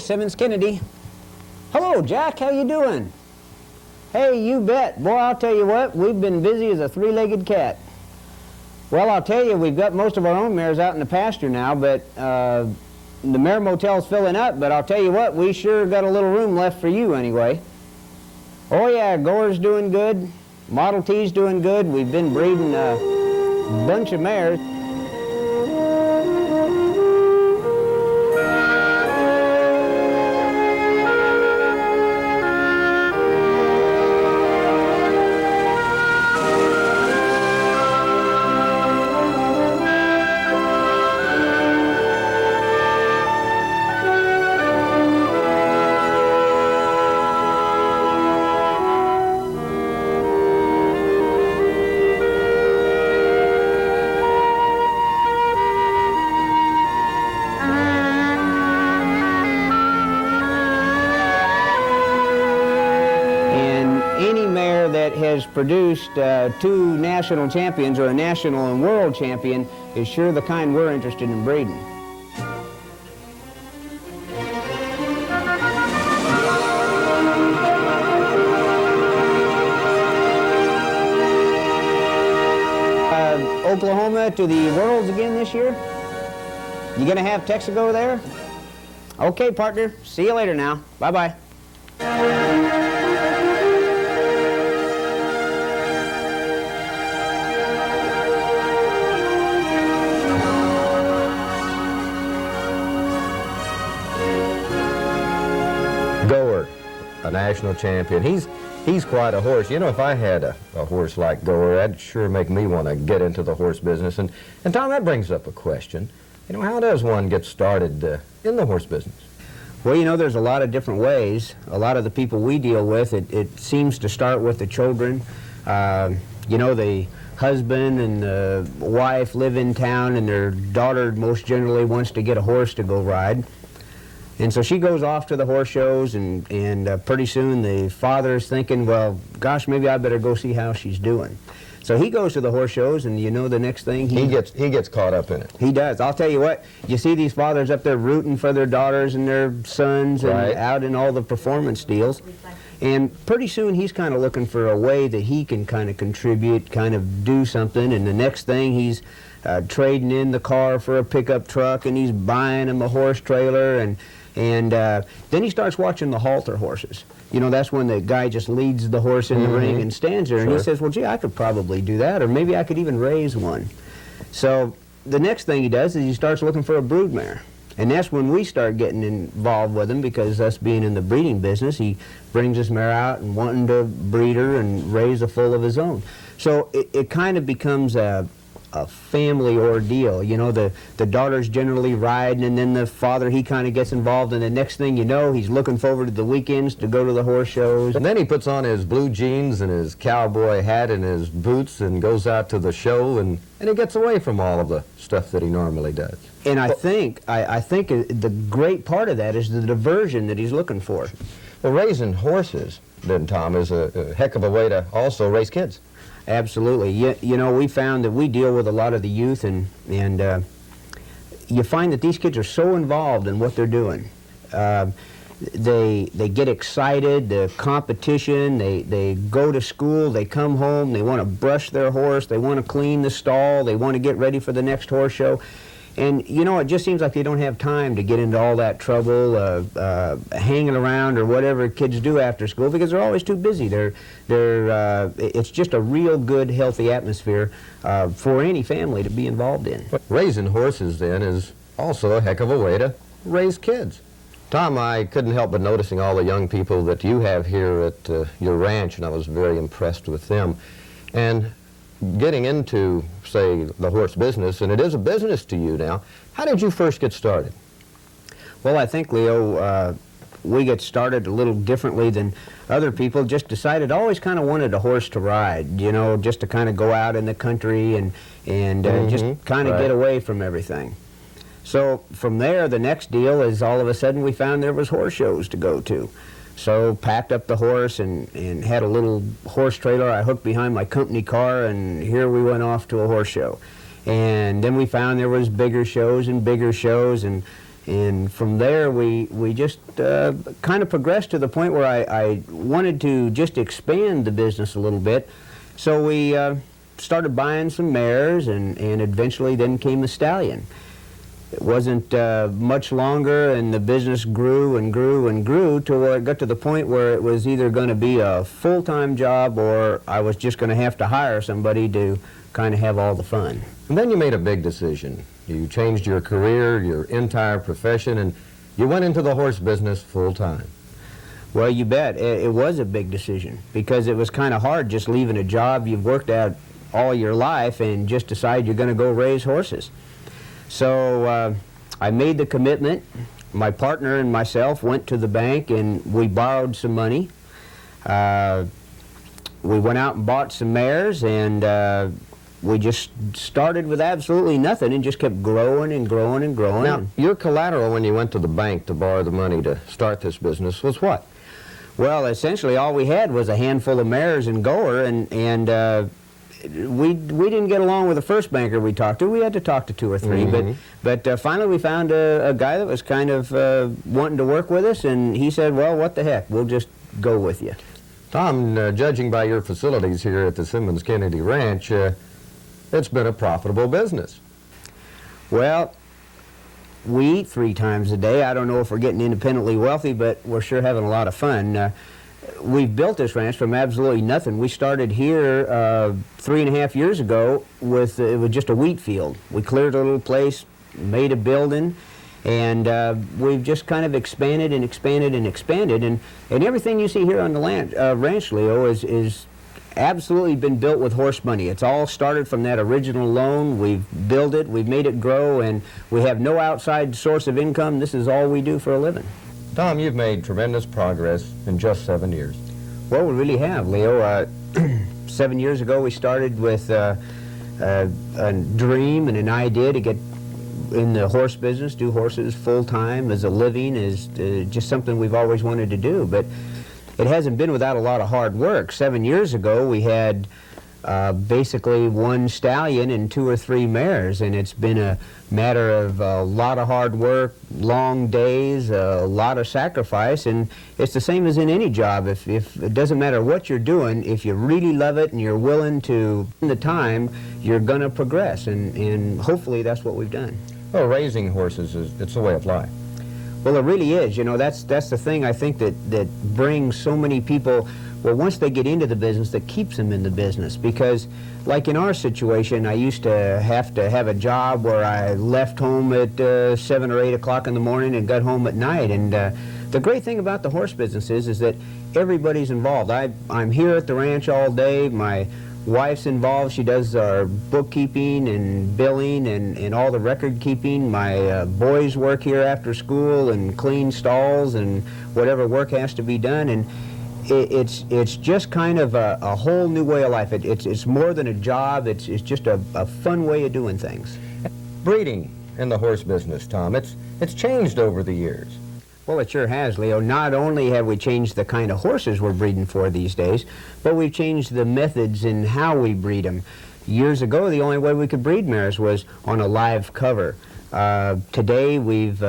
Simmons Kennedy. Hello, Jack. How you doing? Hey, you bet. Boy, I'll tell you what, we've been busy as a three-legged cat. Well, I'll tell you, we've got most of our own mares out in the pasture now, but the mare motel's filling up, but I'll tell you what, we sure got a little room left for you anyway. Oh yeah, Gore's doing good. Model T's doing good. We've been breeding a bunch of mares. That has produced two national champions, or a national and world champion, is sure the kind we're interested in breeding. Oklahoma to the Worlds again this year? You gonna have Texaco there? Okay, partner. See you later now. Bye-bye. Goer, a national champion. He's quite a horse. You know, if I had a horse like Goer, that'd sure make me want to get into the horse business. And Tom, that brings up a question. You know, how does one get started in the horse business? Well, you know, there's a lot of different ways. A lot of the people we deal with, it seems to start with the children. You know, the husband and the wife live in town, and their daughter most generally wants to get a horse to go ride. And so she goes off to the horse shows, and pretty soon the father is thinking, well, gosh, maybe I better go see how she's doing. So he goes to the horse shows, and you know the next thing he gets caught up in it. He does. I'll tell you what, you see these fathers up there rooting for their daughters and their sons, and out in all the performance deals. And pretty soon he's kind of looking for a way that he can kind of contribute, kind of do something, and the next thing he's trading in the car for a pickup truck, and he's buying him a horse trailer, and then he starts watching the halter horses. You know, that's when the guy just leads the horse in the ring and stands there, and he says, well, gee, I could probably do that, or maybe I could even raise one. So the next thing he does is he starts looking for a broodmare. And that's when we start getting involved with him, because us being in the breeding business, he brings his mare out and wanting to breed her and raise a foal of his own. So it kind of becomes a family ordeal. You know, the daughter's generally riding, and then the father, he kind of gets involved, and the next thing you know, he's looking forward to the weekends to go to the horse shows. And then he puts on his blue jeans and his cowboy hat and his boots and goes out to the show, and he gets away from all of the stuff that he normally does. And I think the great part of that is the diversion that he's looking for. Well, raising horses, then, Tom, is a heck of a way to also raise kids. Absolutely. You know, we found that we deal with a lot of the youth, and you find that these kids are so involved in what they're doing. They get excited, the competition, they go to school, they come home, they want to brush their horse, they want to clean the stall, they want to get ready for the next horse show. And, you know, it just seems like they don't have time to get into all that trouble, hanging around or whatever kids do after school, because they're always too busy. It's just a real good, healthy atmosphere for any family to be involved in. Raising horses, then, is also a heck of a way to raise kids. Tom, I couldn't help but noticing all the young people that you have here at your ranch, and I was very impressed with them. And getting into, say, the horse business, and it is a business to you now, how did you first get started? Well, I think, Leo, we get started a little differently than other people. Just decided, always kind of wanted a horse to ride, you know, just to kind of go out in the country and just kind of get away from everything. So from there, the next deal is all of a sudden we found there was horse shows to go to. So packed up the horse and had a little horse trailer I hooked behind my company car, and here we went off to a horse show. And then we found there was bigger shows, and And from there, we just kind of progressed to the point where I wanted to just expand the business a little bit. So we started buying some mares, and eventually then came the stallion. It wasn't much longer, and the business grew and grew and grew to where it got to the point where it was either going to be a full-time job, or I was just going to have to hire somebody to kind of have all the fun. And then you made a big decision. You changed your career, your entire profession, and you went into the horse business full-time. Well, you bet. It was a big decision, because it was kind of hard just leaving a job you've worked at all your life and just decide you're going to go raise horses. So I made the commitment. My partner and myself went to the bank and we borrowed some money. We went out and bought some mares, and we just started with absolutely nothing and just kept growing and growing and growing. Now, your collateral when you went to the bank to borrow the money to start this business was what? Well, essentially all we had was a handful of mares and goer, and we didn't get along with the first banker we talked to. We had to talk to two or three, but finally we found a guy that was kind of wanting to work with us, and he said, well, what the heck, we'll just go with you. Tom, judging by your facilities here at the Simmons Kennedy Ranch, it's been a profitable business. Well, we eat 3 times a day. I don't know if we're getting independently wealthy, but we're sure having a lot of fun. We've built this ranch from absolutely nothing. We started here 3.5 years ago with it was just a wheat field. We cleared a little place, made a building, and we've just kind of expanded and expanded and expanded. And everything you see here on the ranch, Leo, is absolutely been built with horse money. It's all started from that original loan. We've built it, we've made it grow, and we have no outside source of income. This is all we do for a living. Tom, you've made tremendous progress in just 7 years. Well, we really have, Leo. 7 years ago we started with a dream and an idea to get in the horse business, do horses full-time as a living, is just something we've always wanted to do. But it hasn't been without a lot of hard work. 7 years ago we had basically 1 stallion and 2 or 3 mares, and it's been a matter of a lot of hard work, long days, a lot of sacrifice, and it's the same as in any job. If it doesn't matter what you're doing, if you really love it and you're willing to spend the time, you're going to progress, and hopefully that's what we've done. Well, raising horses, it's a way of life. Well, it really is. You know, that's the thing I think that brings so many people, well, once they get into the business, that keeps them in the business. Because, like in our situation, I used to have a job where I left home at 7 or 8 o'clock in the morning and got home at night. And the great thing about the horse business is that everybody's involved. I'm here at the ranch all day. My wife's involved. She does our bookkeeping and billing and all the record keeping. My boys work here after school and clean stalls and whatever work has to be done. And it's just kind of a whole new way of life. It's more than a job. It's just a fun way of doing things. Breeding in the horse business, Tom, it's changed over the years. Well, it sure has, Leo. Not only have we changed the kind of horses we're breeding for these days, but we've changed the methods in how we breed them. Years ago, the only way we could breed mares was on a live cover. Today, we've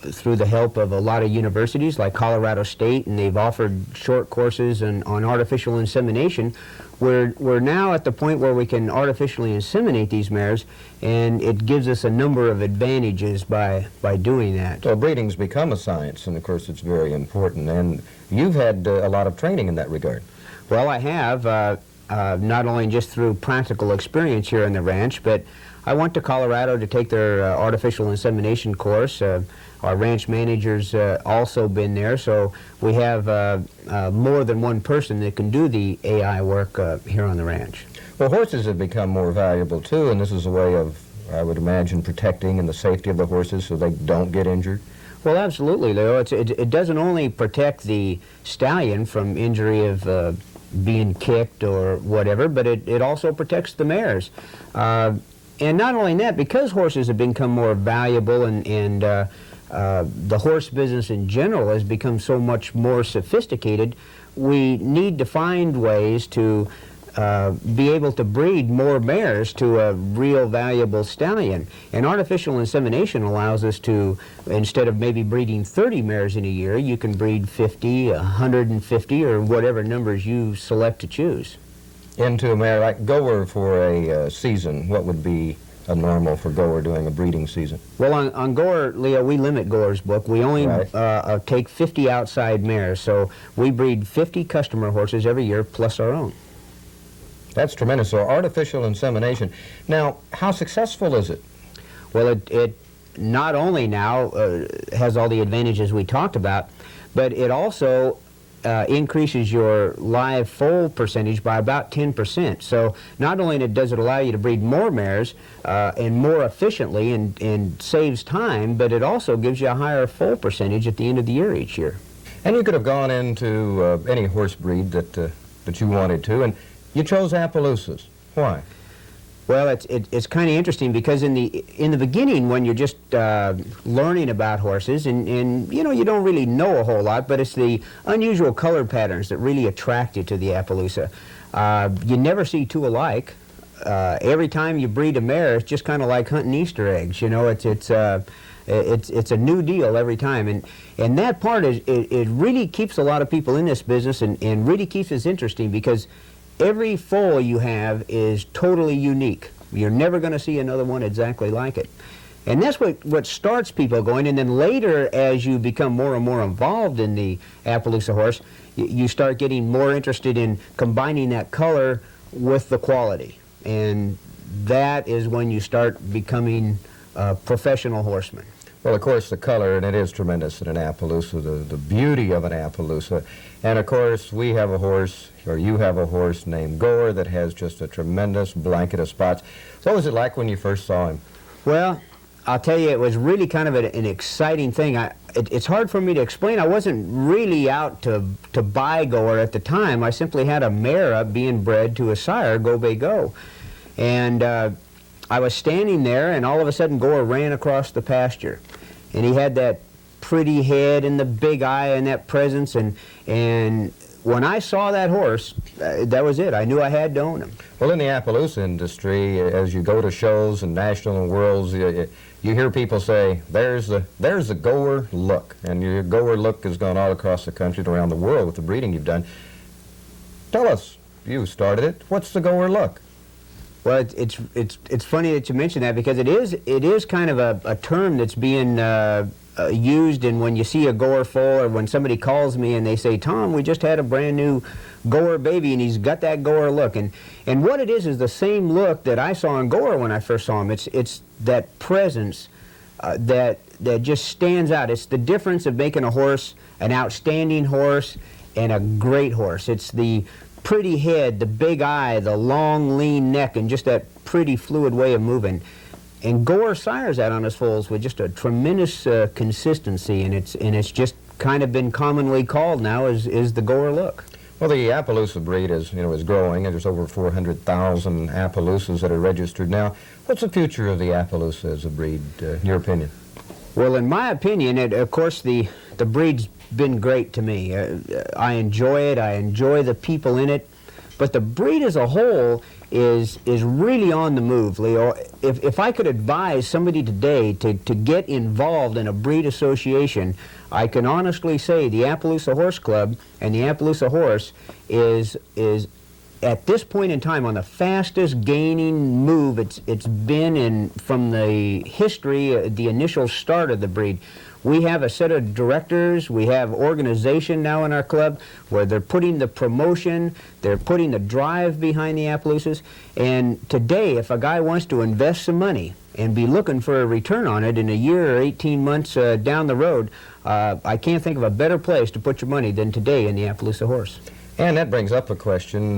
through the help of a lot of universities like Colorado State, and they've offered short courses on artificial insemination. We're now at the point where we can artificially inseminate these mares, and it gives us a number of advantages by doing that. So breeding's become a science, and of course it's very important, and you've had a lot of training in that regard. Well, I have, not only just through practical experience here in the ranch, but I went to Colorado to take their artificial insemination course. Our ranch manager's also been there, so we have more than one person that can do the AI work here on the ranch. Well, horses have become more valuable too, and this is a way of, I would imagine, protecting and the safety of the horses so they don't get injured. Well, absolutely, Leo. It doesn't only protect the stallion from injury of being kicked or whatever, but it also protects the mares. And not only that, because horses have become more valuable and the horse business in general has become so much more sophisticated, we need to find ways to be able to breed more mares to a real valuable stallion. And artificial insemination allows us to, instead of maybe breeding 30 mares in a year, you can breed 50, 150, or whatever numbers you select to choose. Into a mare like Goer for a season, what would be a normal for Goer doing a breeding season? Well, on Goer, Leo, we limit Goer's book. We only take 50 outside mares, so we breed 50 customer horses every year plus our own. That's tremendous. So artificial insemination. Now, how successful is it? Well, it not only now has all the advantages we talked about, but it also increases your live foal percentage by about 10%. So not only does it allow you to breed more mares and more efficiently and saves time, but it also gives you a higher foal percentage at the end of the year each year. And you could have gone into any horse breed that you wanted to, and you chose Appaloosas. Why? Well, it's kind of interesting because in the beginning, when you're just learning about horses, and you know, you don't really know a whole lot, but it's the unusual color patterns that really attract you to the Appaloosa. You never see two alike. Every time you breed a mare, it's just kind of like hunting Easter eggs. You know, it's a new deal every time, and that part it really keeps a lot of people in this business, and really keeps us interesting because every foal you have is totally unique. You're never going to see another one exactly like it. And that's what starts people going, and then later as you become more and more involved in the Appaloosa horse, you start getting more interested in combining that color with the quality. And that is when you start becoming a professional horseman. Well, of course, the color, and it is tremendous in an Appaloosa, the beauty of an Appaloosa. And, of course, we have a horse, or you have a horse named Goer that has just a tremendous blanket of spots. So what was it like when you first saw him? Well, I'll tell you, it was really kind of an exciting thing. It's hard for me to explain. I wasn't really out to buy Goer at the time. I simply had a mare up being bred to a sire, Go Bay Go. And I was standing there, and all of a sudden Goer ran across the pasture. And he had that pretty head and the big eye and that presence, and when I saw that horse, that was it. I knew I had to own him. Well, in the Appaloosa industry, as you go to shows and national and worlds, you hear people say, there's the Goer look, and your Goer look has gone all across the country and around the world with the breeding you've done. Tell us, you started it, what's the Goer look? Well, it's funny that you mention that because it is kind of a term that's being used, and when you see a Goer foal or when somebody calls me and they say, Tom, we just had a brand new Goer baby and he's got that Goer look, and what it is the same look that I saw in Goer when I first saw him. It's that presence that just stands out. It's the difference of making a horse an outstanding horse and a great horse. It's the pretty head, the big eye, the long lean neck, and just that pretty fluid way of moving. And Goer sires out on his foals with just a tremendous consistency, and it's just kind of been commonly called now is the Goer look. Well, the Appaloosa breed is growing, and there's over 400,000 Appaloosas that are registered now. What's the future of the Appaloosa as a breed, in your opinion? Well, in my opinion, of course, the breed's been great to me. I enjoy it. I enjoy the people in it. But the breed as a whole is really on the move, Leo. If I could advise somebody today to get involved in a breed association, I can honestly say the Appaloosa Horse Club and the Appaloosa Horse is at this point in time on the fastest gaining move it's been in from the history, the initial start of the breed. We have a set of directors, we have organization now in our club where they're putting the promotion, they're putting the drive behind the Appaloosas, and today if a guy wants to invest some money and be looking for a return on it in a year or 18 months down the road, I can't think of a better place to put your money than today in the Appaloosa Horse. And that brings up a question,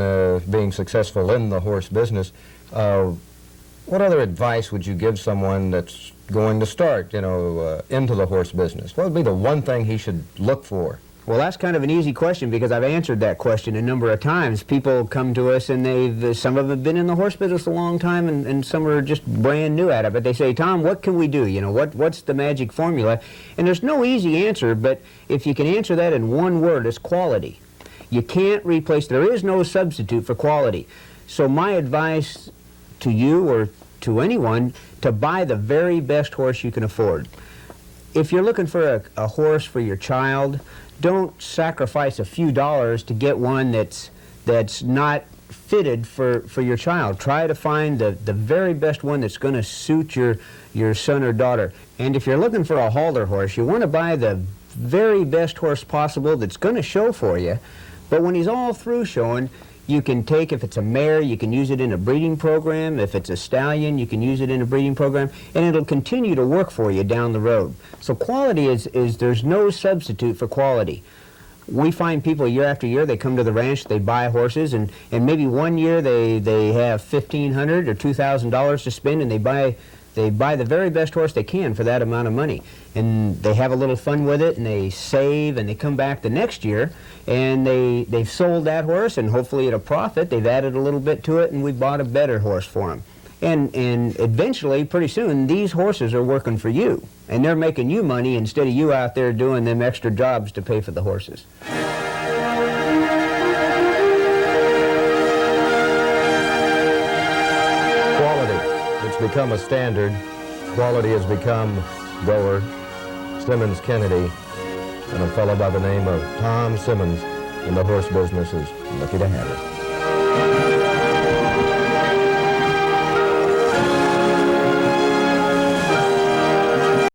being successful in the horse business, what other advice would you give someone that's going to start, into the horse business? What would be the one thing he should look for? Well, that's kind of an easy question because I've answered that question a number of times. People come to us and some of them have been in the horse business a long time and some are just brand new at it. But they say, Tom, what can we do? What's the magic formula? And there's no easy answer, but if you can answer that in one word, it's quality. You can't replace, there is no substitute for quality. So my advice to you or to anyone, to buy the very best horse you can afford. If you're looking for a horse for your child, don't sacrifice a few dollars to get one that's not fitted for your child. Try to find the very best one that's going to suit your son or daughter. And if you're looking for a halter horse, you want to buy the very best horse possible that's going to show for you. But when he's all through showing, you can take, if it's a mare, you can use it in a breeding program. If it's a stallion, you can use it in a breeding program, and it'll continue to work for you down the road. So quality is there's no substitute for quality. We find people year after year, they come to the ranch, they buy horses, and maybe one year they have $1,500 or $2,000 to spend, and they buy the very best horse they can for that amount of money. And they have a little fun with it, and they save, and they come back the next year, and they've sold that horse, and hopefully at a profit, they've added a little bit to it, and we bought a better horse for them. And eventually, pretty soon, these horses are working for you, and they're making you money instead of you out there doing them extra jobs to pay for the horses. Quality. It's become a standard. Quality has become Goer, Simmons Kennedy, and a fellow by the name of Tom Simmons in the horse business is lucky to have it.